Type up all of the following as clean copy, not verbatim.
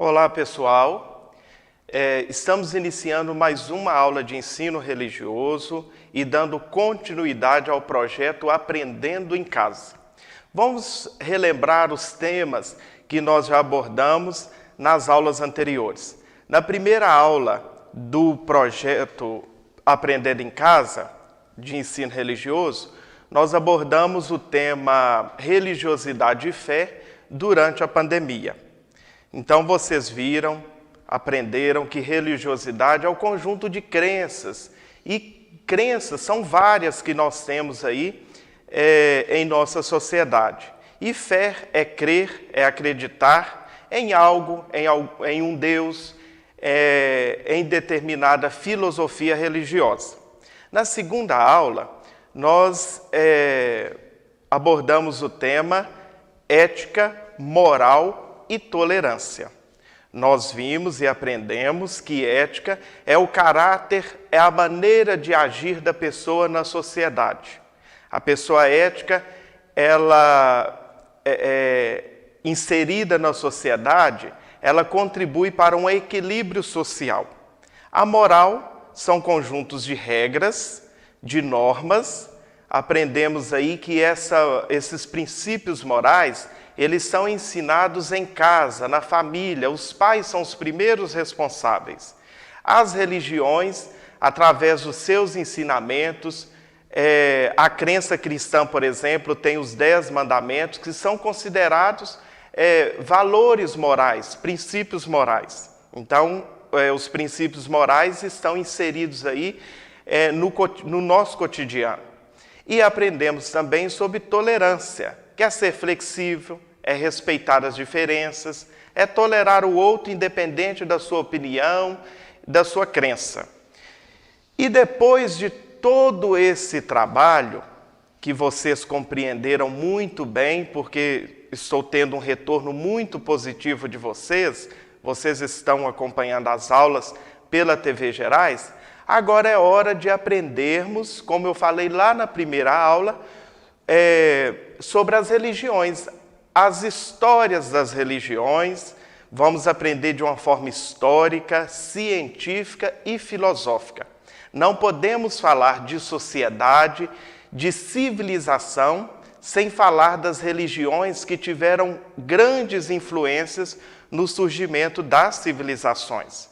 Olá, pessoal. Estamos iniciando mais uma aula de ensino religioso e dando continuidade ao projeto Aprendendo em Casa. Vamos relembrar os temas que nós já abordamos nas aulas anteriores. Na primeira aula do projeto Aprendendo em Casa, de ensino religioso, nós abordamos o tema religiosidade e fé durante a pandemia. Então vocês viram, aprenderam que religiosidade é o conjunto de crenças, e crenças são várias que nós temos aí em nossa sociedade. E fé é crer, é acreditar em algo, em um Deus, em determinada filosofia religiosa. Na segunda aula, nós abordamos o tema ética, moral e tolerância. Nós vimos e aprendemos que ética é o caráter, é a maneira de agir da pessoa na sociedade. A pessoa ética, ela inserida na sociedade, ela contribui para um equilíbrio social. A moral são conjuntos de regras, de normas. Aprendemos aí que esses princípios morais, eles são ensinados em casa, na família. Os pais são os primeiros responsáveis. As religiões, através dos seus ensinamentos, a crença cristã, por exemplo, tem os 10 mandamentos, que são considerados valores morais, princípios morais. Então, os princípios morais estão inseridos aí no nosso cotidiano. E aprendemos também sobre tolerância, que é ser flexível, é respeitar as diferenças, é tolerar o outro independente da sua opinião, da sua crença. E depois de todo esse trabalho, que vocês compreenderam muito bem, porque estou tendo um retorno muito positivo de vocês estão acompanhando as aulas pela TV Gerais, agora é hora de aprendermos, como eu falei lá na primeira aula, sobre as religiões, as histórias das religiões. Vamos aprender de uma forma histórica, científica e filosófica. Não podemos falar de sociedade, de civilização, sem falar das religiões que tiveram grandes influências no surgimento das civilizações.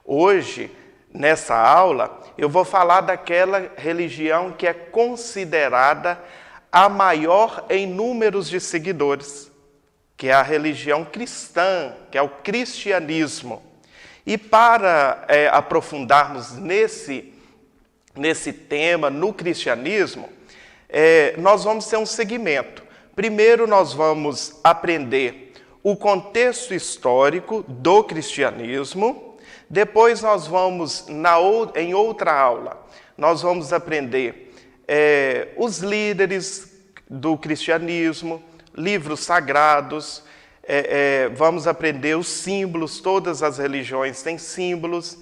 Hoje, nessa aula, eu vou falar daquela religião que é considerada a maior em números de seguidores, que é a religião cristã, que é o cristianismo. E para aprofundarmos nesse tema, no cristianismo, nós vamos ter um segmento. Primeiro nós vamos aprender o contexto histórico do cristianismo. Depois nós vamos, em outra aula, nós vamos aprender os líderes do cristianismo, livros sagrados, vamos aprender os símbolos, todas as religiões têm símbolos,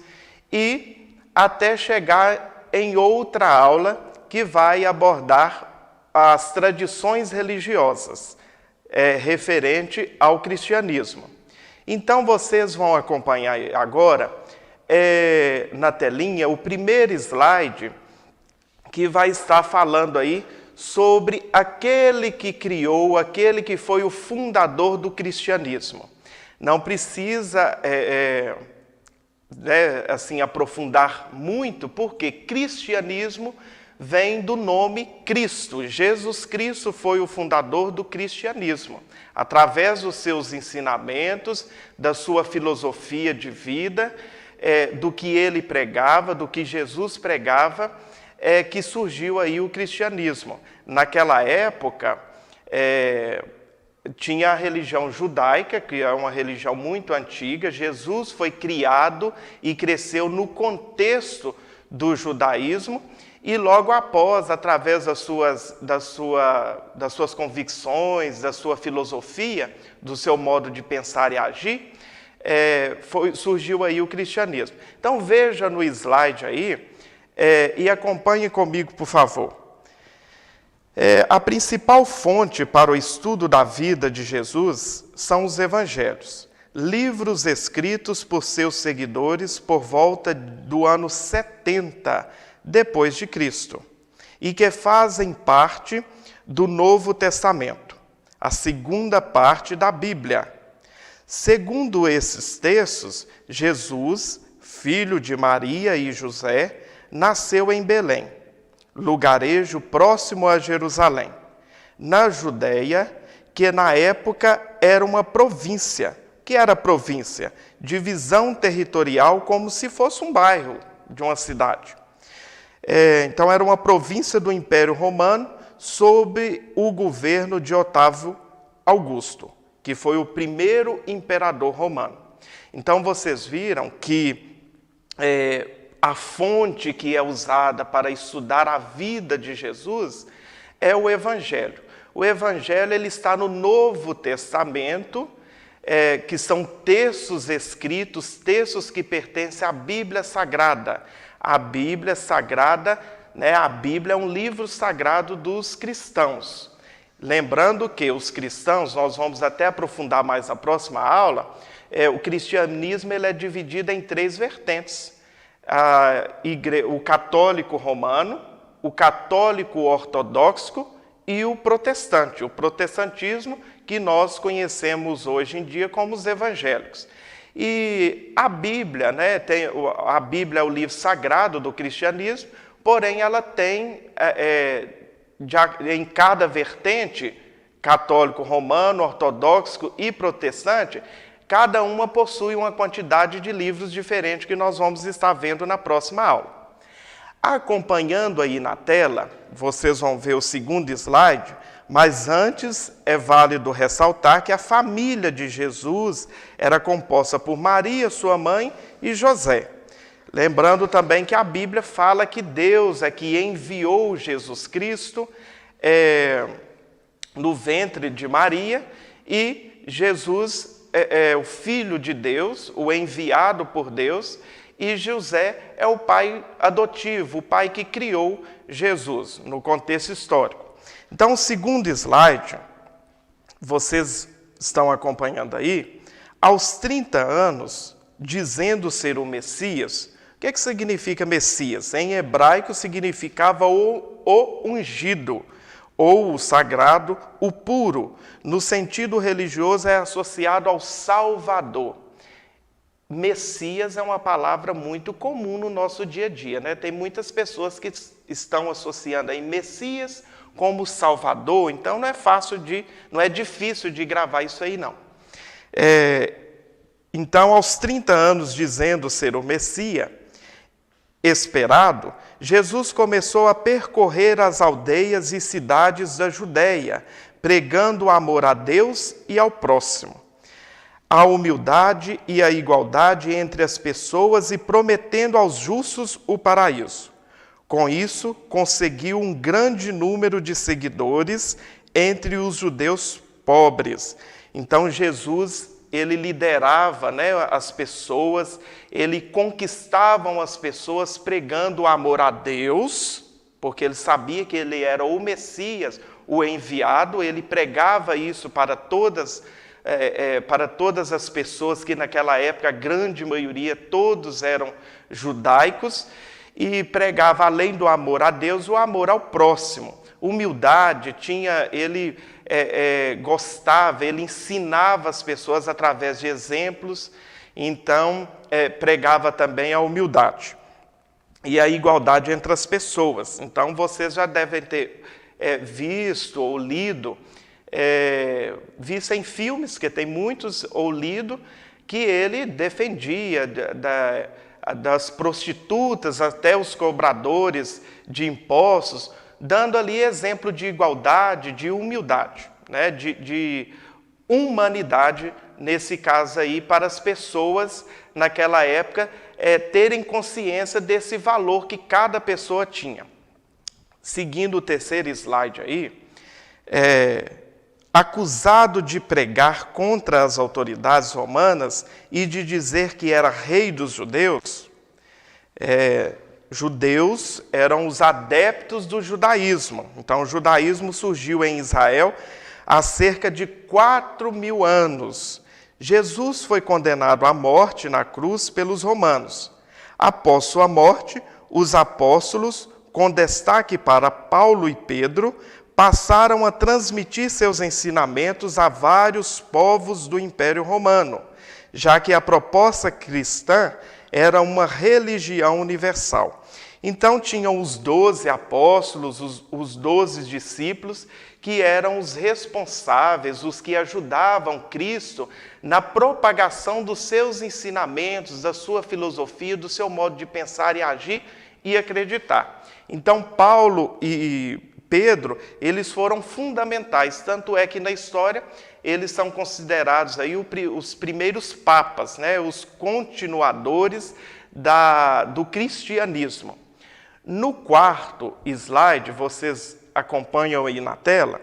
e até chegar em outra aula que vai abordar as tradições religiosas referente ao cristianismo. Então vocês vão acompanhar agora na telinha o primeiro slide, que vai estar falando aí sobre aquele que criou, aquele que foi o fundador do cristianismo. Não precisa assim, aprofundar muito, porque cristianismo vem do nome Cristo. Jesus Cristo foi o fundador do cristianismo. Através dos seus ensinamentos, da sua filosofia de vida, do que ele pregava, do que Jesus pregava, que surgiu aí o cristianismo. Naquela época, tinha a religião judaica, que é uma religião muito antiga. Jesus foi criado e cresceu no contexto do judaísmo, e logo após, através das suas convicções, da sua filosofia, do seu modo de pensar e agir, surgiu aí o cristianismo. Então veja no slide aí, e acompanhe comigo, por favor. A principal fonte para o estudo da vida de Jesus são os evangelhos. livros escritos por seus seguidores por volta do ano 70 depois de Cristo, e que fazem parte do Novo Testamento, a segunda parte da Bíblia. Segundo esses textos, Jesus, filho de Maria e José, nasceu em Belém, lugarejo próximo a Jerusalém, na Judéia, que na época era uma província. O que era província? Divisão territorial, como se fosse um bairro de uma cidade. Então era uma província do Império Romano sob o governo de Otávio Augusto, que foi o primeiro imperador romano. Então vocês viram que a fonte que é usada para estudar a vida de Jesus é o Evangelho. O Evangelho ele está no Novo Testamento, que são textos escritos, textos que pertencem à Bíblia Sagrada. A Bíblia Sagrada, a Bíblia é um livro sagrado dos cristãos. Lembrando que os cristãos, nós vamos até aprofundar mais na próxima aula, o cristianismo ele é dividido em 3 vertentes. O católico romano, o católico ortodoxo e o protestante. O protestantismo que nós conhecemos hoje em dia como os evangélicos. E a Bíblia, a Bíblia é o livro sagrado do cristianismo, porém ela tem, em cada vertente, católico, romano, ortodoxo e protestante, cada uma possui uma quantidade de livros diferentes que nós vamos estar vendo na próxima aula. Acompanhando aí na tela, vocês vão ver o segundo slide, mas antes é válido ressaltar que a família de Jesus era composta por Maria, sua mãe, e José. Lembrando também que a Bíblia fala que Deus é que enviou Jesus Cristo no ventre de Maria, e Jesus é o Filho de Deus, o enviado por Deus, e José é o pai adotivo, o pai que criou Jesus, no contexto histórico. Então, o segundo slide, vocês estão acompanhando aí, aos 30 anos, dizendo ser o Messias. O que significa Messias? Em hebraico significava o ungido, ou o sagrado, o puro. No sentido religioso é associado ao Salvador. Messias é uma palavra muito comum no nosso dia a dia, Tem muitas pessoas que estão associando aí Messias como Salvador, então não é difícil de gravar isso aí, não. Então, aos 30 anos, dizendo ser o Messias esperado, Jesus começou a percorrer as aldeias e cidades da Judéia, pregando o amor a Deus e ao próximo, a humildade e a igualdade entre as pessoas e prometendo aos justos o paraíso. Com isso, conseguiu um grande número de seguidores entre os judeus pobres. Então, Jesus, ele liderava as pessoas, ele conquistava as pessoas pregando o amor a Deus, porque ele sabia que ele era o Messias, o enviado, ele pregava isso para todas as pessoas que naquela época, a grande maioria, todos eram judaicos, e pregava, além do amor a Deus, o amor ao próximo. Humildade, ele gostava, ele ensinava as pessoas através de exemplos, então pregava também a humildade e a igualdade entre as pessoas. Então vocês já devem ter visto ou lido, visto em filmes, que tem muitos, ou lido, que ele defendia das prostitutas até os cobradores de impostos, dando ali exemplo de igualdade, de humildade, de humanidade, nesse caso aí, para as pessoas naquela época terem consciência desse valor que cada pessoa tinha. Seguindo o terceiro slide aí, acusado de pregar contra as autoridades romanas e de dizer que era rei dos judeus, judeus eram os adeptos do judaísmo. Então, o judaísmo surgiu em Israel há cerca de 4.000 anos. Jesus foi condenado à morte na cruz pelos romanos. Após sua morte, os apóstolos, com destaque para Paulo e Pedro, passaram a transmitir seus ensinamentos a vários povos do Império Romano, já que a proposta cristã era uma religião universal. Então tinham os 12 apóstolos, os 12 discípulos, que eram os responsáveis, os que ajudavam Cristo na propagação dos seus ensinamentos, da sua filosofia, do seu modo de pensar e agir e acreditar. Então Paulo e Pedro, eles foram fundamentais, tanto é que na história eles são considerados aí os primeiros papas, né, os continuadores do cristianismo. No quarto slide, vocês acompanham aí na tela,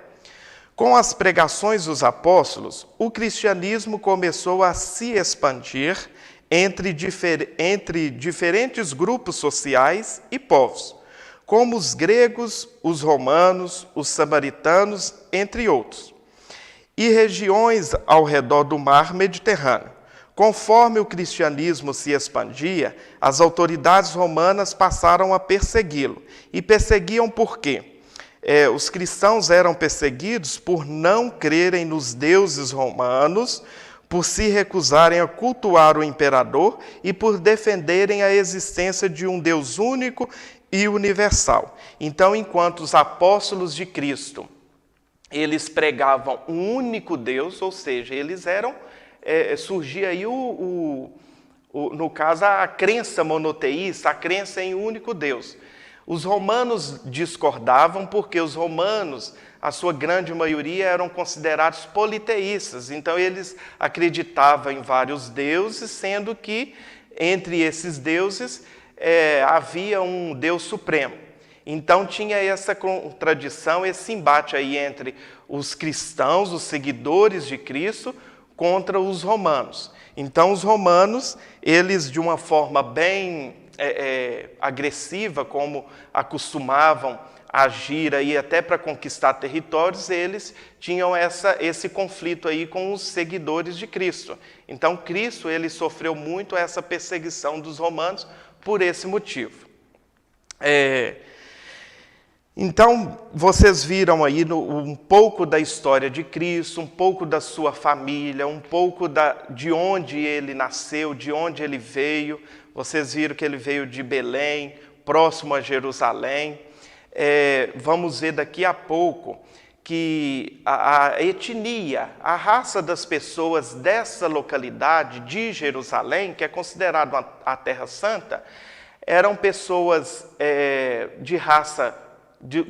com as pregações dos apóstolos, o cristianismo começou a se expandir entre diferentes grupos sociais e povos, como os gregos, os romanos, os samaritanos, entre outros, e regiões ao redor do mar Mediterrâneo. Conforme o cristianismo se expandia, as autoridades romanas passaram a persegui-lo. E perseguiam por quê? Os cristãos eram perseguidos por não crerem nos deuses romanos, por se recusarem a cultuar o imperador e por defenderem a existência de um Deus único e universal. Então, enquanto os apóstolos de Cristo, eles pregavam um único Deus, ou seja, eles eram... surgia aí, no caso, a crença monoteísta, a crença em um único Deus. Os romanos discordavam porque os romanos, a sua grande maioria, eram considerados politeístas. Então, eles acreditavam em vários deuses, sendo que, entre esses deuses, havia um Deus supremo. Então, tinha essa contradição, esse embate aí entre os cristãos, os seguidores de Cristo, contra os romanos. Então, os romanos, eles, de uma forma bem agressiva, como acostumavam agir aí até para conquistar territórios, eles tinham esse conflito aí com os seguidores de Cristo. Então, Cristo, ele sofreu muito essa perseguição dos romanos por esse motivo. Então, vocês viram aí um pouco da história de Cristo, um pouco da sua família, um pouco de onde ele nasceu, de onde ele veio. Vocês viram que ele veio de Belém, próximo a Jerusalém. Vamos ver daqui a pouco que a etnia, a raça das pessoas dessa localidade de Jerusalém, que é considerado a Terra Santa, eram pessoas de raça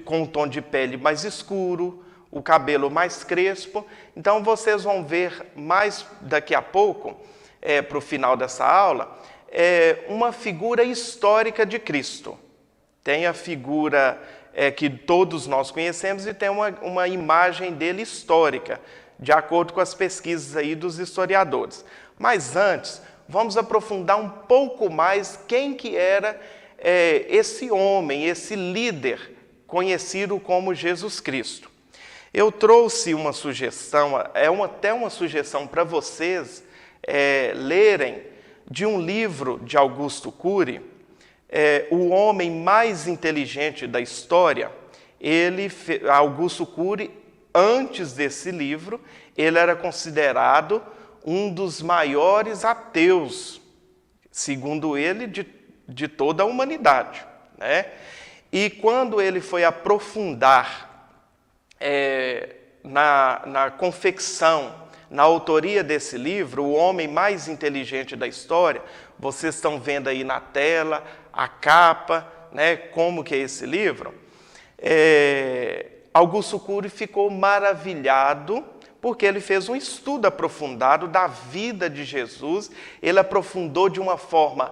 com um tom de pele mais escuro, o cabelo mais crespo. Então, vocês vão ver mais daqui a pouco, para o final dessa aula, uma figura histórica de Cristo. Tem a figura que todos nós conhecemos e tem uma imagem dele histórica, de acordo com as pesquisas aí dos historiadores. Mas antes, vamos aprofundar um pouco mais quem que era esse homem, esse líder, conhecido como Jesus Cristo. Eu trouxe uma sugestão, até uma sugestão para vocês lerem de um livro de Augusto Cury, O Homem Mais Inteligente da História. Augusto Cury, antes desse livro, ele era considerado um dos maiores ateus, segundo ele, de toda a humanidade, né? E quando ele foi aprofundar na confecção, na autoria desse livro, O Homem Mais Inteligente da História, vocês estão vendo aí na tela a capa, né, como que é esse livro, Augusto Cury ficou maravilhado porque ele fez um estudo aprofundado da vida de Jesus, ele aprofundou de uma forma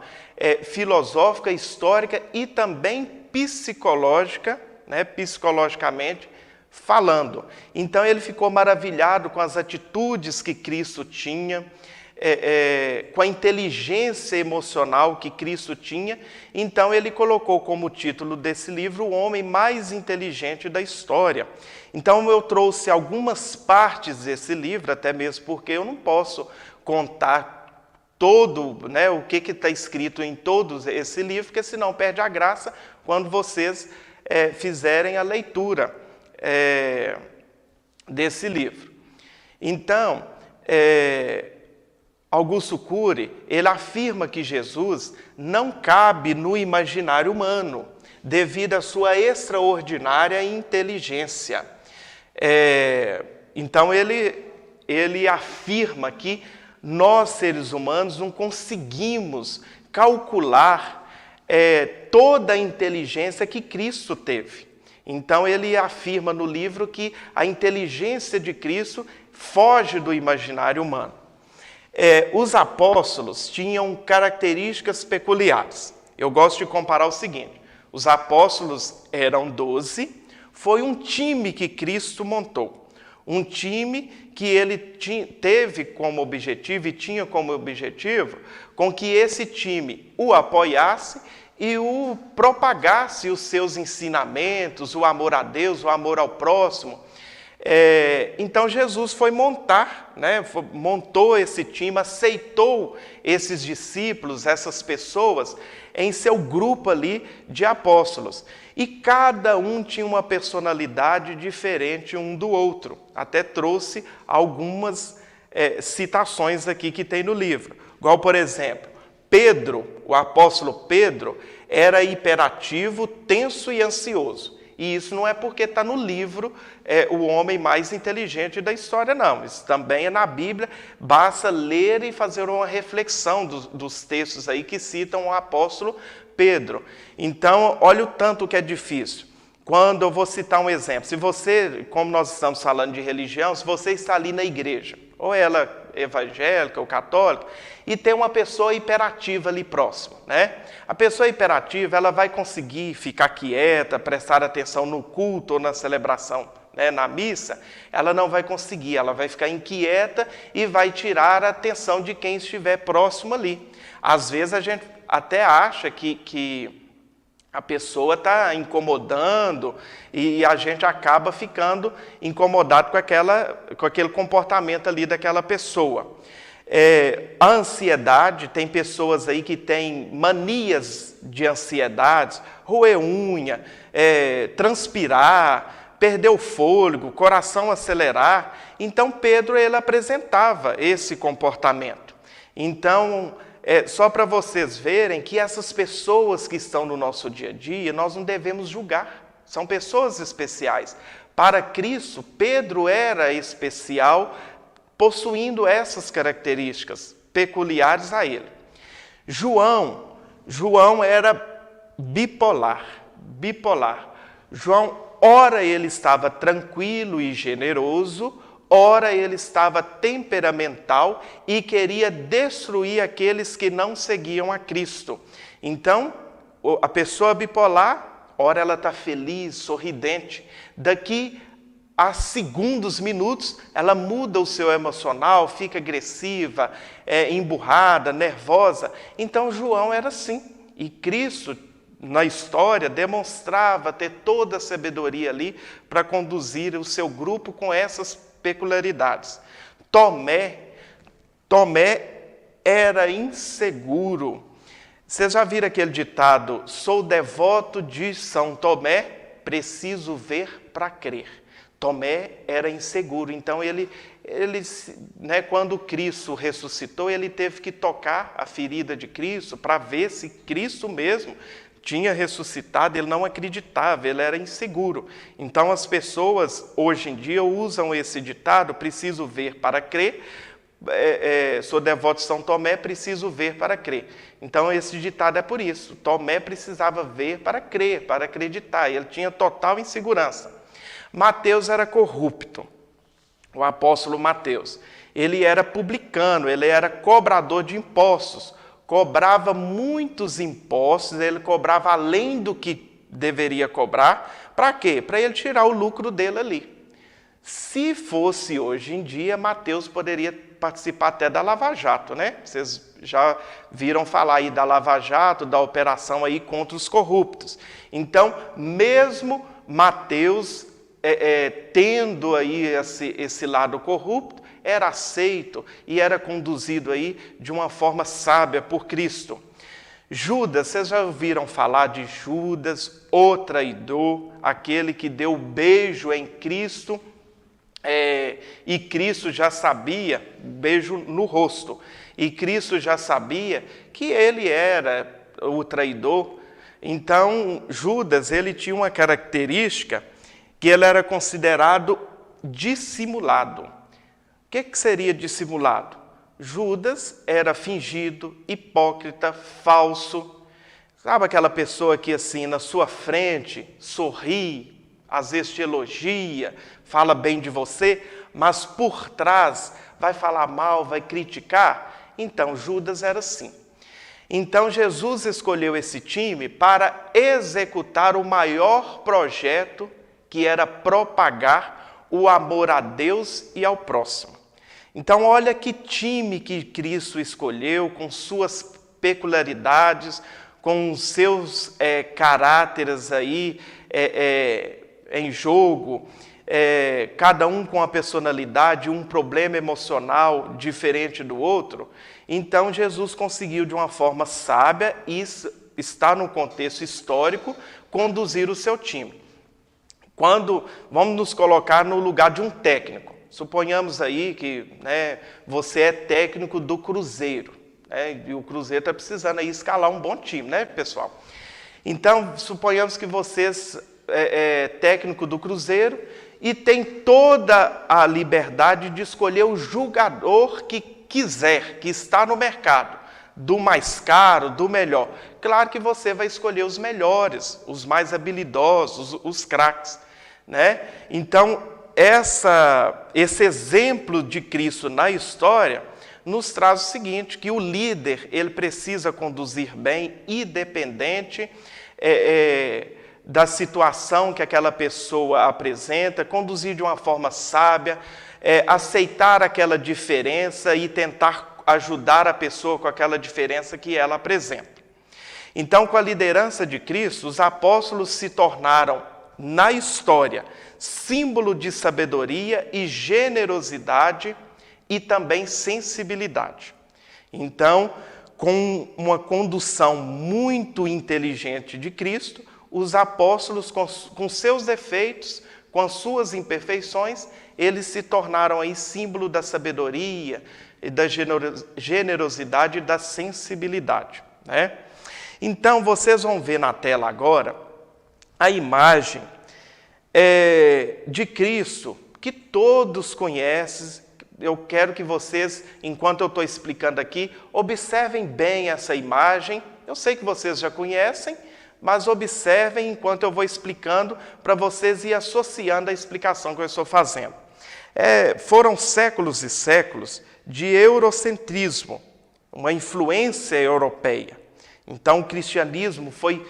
filosófica, histórica e também psicológica, né, psicologicamente falando. Então, ele ficou maravilhado com as atitudes que Cristo tinha, com a inteligência emocional que Cristo tinha. Então, ele colocou como título desse livro O Homem Mais Inteligente da História. Então, eu trouxe algumas partes desse livro, até mesmo porque eu não posso contar todo, né, o que está escrito em todo esse livro, porque senão perde a graça quando vocês fizerem a leitura desse livro. Então, Augusto Cury, ele afirma que Jesus não cabe no imaginário humano, devido à sua extraordinária inteligência. Então, ele afirma que nós, seres humanos, não conseguimos calcular toda a inteligência que Cristo teve. Então, ele afirma no livro que a inteligência de Cristo foge do imaginário humano. Os apóstolos tinham características peculiares. Eu gosto de comparar o seguinte: os apóstolos eram 12, foi um time que Cristo montou. Um time que ele teve como objetivo e tinha como objetivo com que esse time o apoiasse e o propagasse os seus ensinamentos, o amor a Deus, o amor ao próximo. Então Jesus foi montar, né, montou esse time, aceitou esses discípulos, essas pessoas, em seu grupo ali de apóstolos. E cada um tinha uma personalidade diferente um do outro. Até trouxe algumas citações aqui que tem no livro. Igual, por exemplo, Pedro, o apóstolo Pedro, era hiperativo, tenso e ansioso. E isso não é porque está no livro o homem mais inteligente da história, não. Isso também é na Bíblia, basta ler e fazer uma reflexão dos textos aí que citam o apóstolo Pedro. Então, olha o tanto que é difícil. Quando eu vou citar um exemplo, se você, como nós estamos falando de religião, se você está ali na igreja, ou ela evangélica ou católica, e tem uma pessoa hiperativa ali próximo, né? A pessoa hiperativa, ela vai conseguir ficar quieta, prestar atenção no culto ou na celebração, né, na missa, ela não vai conseguir, ela vai ficar inquieta e vai tirar a atenção de quem estiver próximo ali. Às vezes a gente até acha que a pessoa está incomodando e a gente acaba ficando incomodado com aquele comportamento ali daquela pessoa. A ansiedade, tem pessoas aí que têm manias de ansiedade, roer unha, transpirar, perder o fôlego, coração acelerar. Então Pedro, ele apresentava esse comportamento. Então, só para vocês verem que essas pessoas que estão no nosso dia a dia, nós não devemos julgar. São pessoas especiais. Para Cristo, Pedro era especial, possuindo essas características peculiares a ele. João era bipolar. João, ora ele estava tranquilo e generoso, ora ele estava temperamental e queria destruir aqueles que não seguiam a Cristo. Então, a pessoa bipolar, ora ela está feliz, sorridente. Daqui a segundos, minutos, ela muda o seu emocional, fica agressiva, emburrada, nervosa. Então, João era assim. E Cristo, na história, demonstrava ter toda a sabedoria ali para conduzir o seu grupo com essas peculiaridades. Tomé era inseguro. Vocês já viram aquele ditado: sou devoto de São Tomé, preciso ver para crer. Tomé era inseguro, então ele né, quando Cristo ressuscitou, ele teve que tocar a ferida de Cristo para ver se Cristo mesmo tinha ressuscitado. Ele não acreditava, ele era inseguro. Então as pessoas hoje em dia usam esse ditado: preciso ver para crer, sou devoto de São Tomé, preciso ver para crer. Então esse ditado é por isso. Tomé precisava ver para crer, para acreditar, ele tinha total insegurança. Mateus era corrupto, o apóstolo Mateus. Ele era publicano, ele era cobrador de impostos, cobrava muitos impostos, ele cobrava além do que deveria cobrar. Para quê? Para ele tirar o lucro dele ali. Se fosse hoje em dia, Mateus poderia participar até da Lava Jato, né? Vocês já viram falar aí da Lava Jato, da operação aí contra os corruptos. Então, mesmo Mateus tendo aí esse lado corrupto, era aceito e era conduzido aí de uma forma sábia por Cristo. Judas, vocês já ouviram falar de Judas, o traidor, aquele que deu beijo em Cristo, e Cristo já sabia, beijo no rosto, e Cristo já sabia que ele era o traidor. Então, Judas, ele tinha uma característica que ele era considerado dissimulado. O que seria dissimulado? Judas era fingido, hipócrita, falso. Sabe aquela pessoa que assim, na sua frente, sorri, às vezes te elogia, fala bem de você, mas por trás vai falar mal, vai criticar? Então, Judas era assim. Então, Jesus escolheu esse time para executar o maior projeto, que era propagar o amor a Deus e ao próximo. Então, olha que time que Cristo escolheu, com suas peculiaridades, com os seus caráteres aí em jogo, cada um com a personalidade, um problema emocional diferente do outro. Então, Jesus conseguiu, de uma forma sábia, e está no contexto histórico, conduzir o seu time. Quando vamos nos colocar no lugar de um técnico, suponhamos aí que você é técnico do Cruzeiro, e o Cruzeiro está precisando aí escalar um bom time, né, pessoal? Então, suponhamos que vocês é técnico do Cruzeiro e tem toda a liberdade de escolher o jogador que quiser, que está no mercado, do mais caro, do melhor. Claro que você vai escolher os melhores, os mais habilidosos, os craques, né? Então, esse exemplo de Cristo na história nos traz o seguinte, que o líder, ele precisa conduzir bem, independente da situação que aquela pessoa apresenta, conduzir de uma forma sábia, aceitar aquela diferença e tentar ajudar a pessoa com aquela diferença que ela apresenta. Então, com a liderança de Cristo, os apóstolos se tornaram, na história, símbolo de sabedoria e generosidade e também sensibilidade. Então, com uma condução muito inteligente de Cristo, os apóstolos, com seus defeitos, com as suas imperfeições, eles se tornaram aí símbolo da sabedoria, da generosidade e da sensibilidade, né? Então, vocês vão ver na tela agora a imagem de Cristo, que todos conhecem. Eu quero que vocês, enquanto eu estou explicando aqui, observem bem essa imagem. Eu sei que vocês já conhecem, mas observem enquanto eu vou explicando, para vocês ir associando a explicação que eu estou fazendo. Foram séculos e séculos de eurocentrismo, uma influência europeia. Então, o cristianismo foi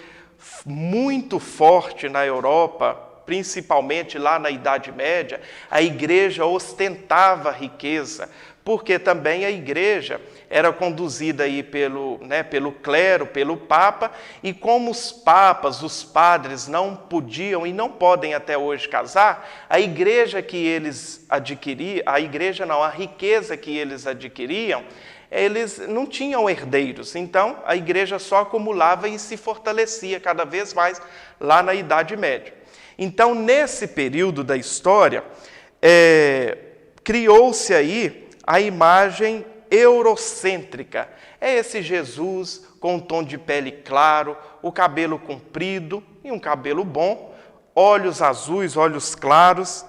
muito forte na Europa, principalmente lá na Idade Média. A igreja ostentava riqueza, porque também a igreja era conduzida aí pelo clero, pelo Papa, e como os papas, os padres não podiam e não podem até hoje casar, a igreja que eles adquiriam, a riqueza que eles adquiriam, eles não tinham herdeiros, então a igreja só acumulava e se fortalecia cada vez mais lá na Idade Média. Então, nesse período da história, criou-se aí a imagem eurocêntrica. É esse Jesus com um tom de pele claro, o cabelo comprido e um cabelo bom, olhos azuis, olhos claros.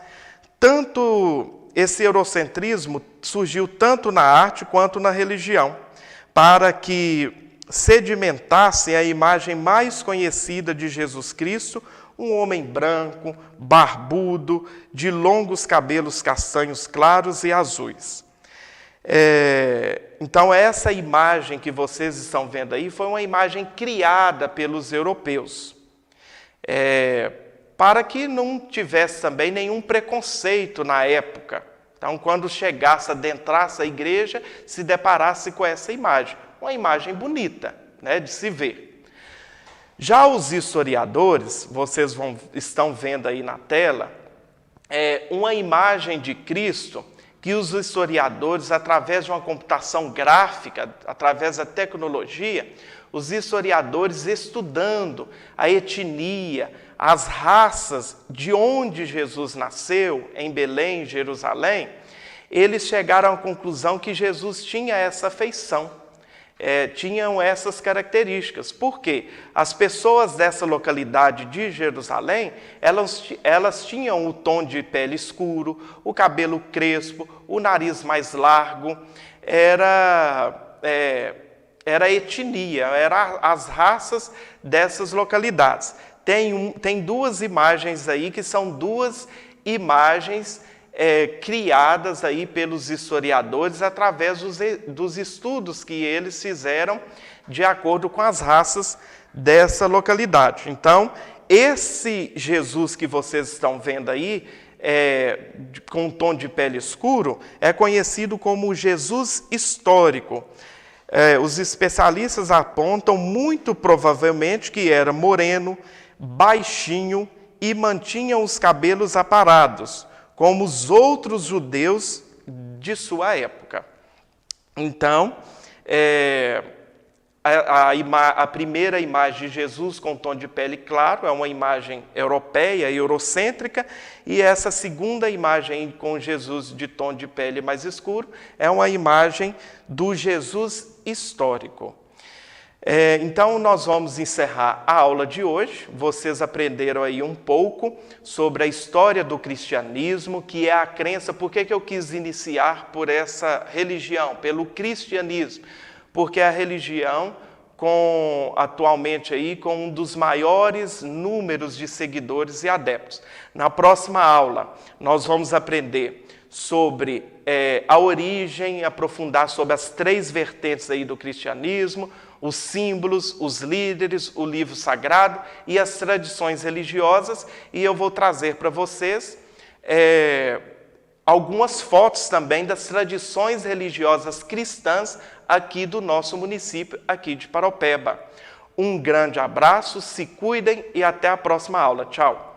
Esse eurocentrismo surgiu tanto na arte quanto na religião, para que sedimentasse a imagem mais conhecida de Jesus Cristo, um homem branco, barbudo, de longos cabelos castanhos claros e azuis. Então, essa imagem que vocês estão vendo aí foi uma imagem criada pelos europeus, para que não tivesse também nenhum preconceito na época. Então, quando chegasse, adentrasse a igreja, se deparasse com essa imagem. Uma imagem bonita, né, de se ver. Já os historiadores, vocês estão vendo aí na tela, uma imagem de Cristo que os historiadores, através de uma computação gráfica, através da tecnologia, os historiadores estudando a etnia, as raças de onde Jesus nasceu, em Belém, Jerusalém, eles chegaram à conclusão que Jesus tinha essa feição, tinham essas características. Por quê? As pessoas dessa localidade de Jerusalém, elas tinham o tom de pele escuro, o cabelo crespo, o nariz mais largo, era a etnia, eram as raças dessas localidades. Tem duas imagens aí, que são duas imagens criadas aí pelos historiadores através dos estudos que eles fizeram de acordo com as raças dessa localidade. Então, esse Jesus que vocês estão vendo aí, com um tom de pele escuro, é conhecido como Jesus histórico. Os especialistas apontam muito provavelmente que era moreno, baixinho e mantinha os cabelos aparados, como os outros judeus de sua época. Então, a primeira imagem de Jesus com tom de pele claro é uma imagem europeia, eurocêntrica, e essa segunda imagem com Jesus de tom de pele mais escuro é uma imagem do Jesus histórico. Então, nós vamos encerrar a aula de hoje. Vocês aprenderam aí um pouco sobre a história do cristianismo, que é a crença. Por que eu quis iniciar por essa religião, pelo cristianismo? Porque é a religião atualmente aí com um dos maiores números de seguidores e adeptos. Na próxima aula, nós vamos aprender sobre a origem, aprofundar sobre as 3 vertentes aí do cristianismo, os símbolos, os líderes, o livro sagrado e as tradições religiosas, e eu vou trazer para vocês algumas fotos também das tradições religiosas cristãs aqui do nosso município, aqui de Paraupeba. Um grande abraço, se cuidem e até a próxima aula. Tchau!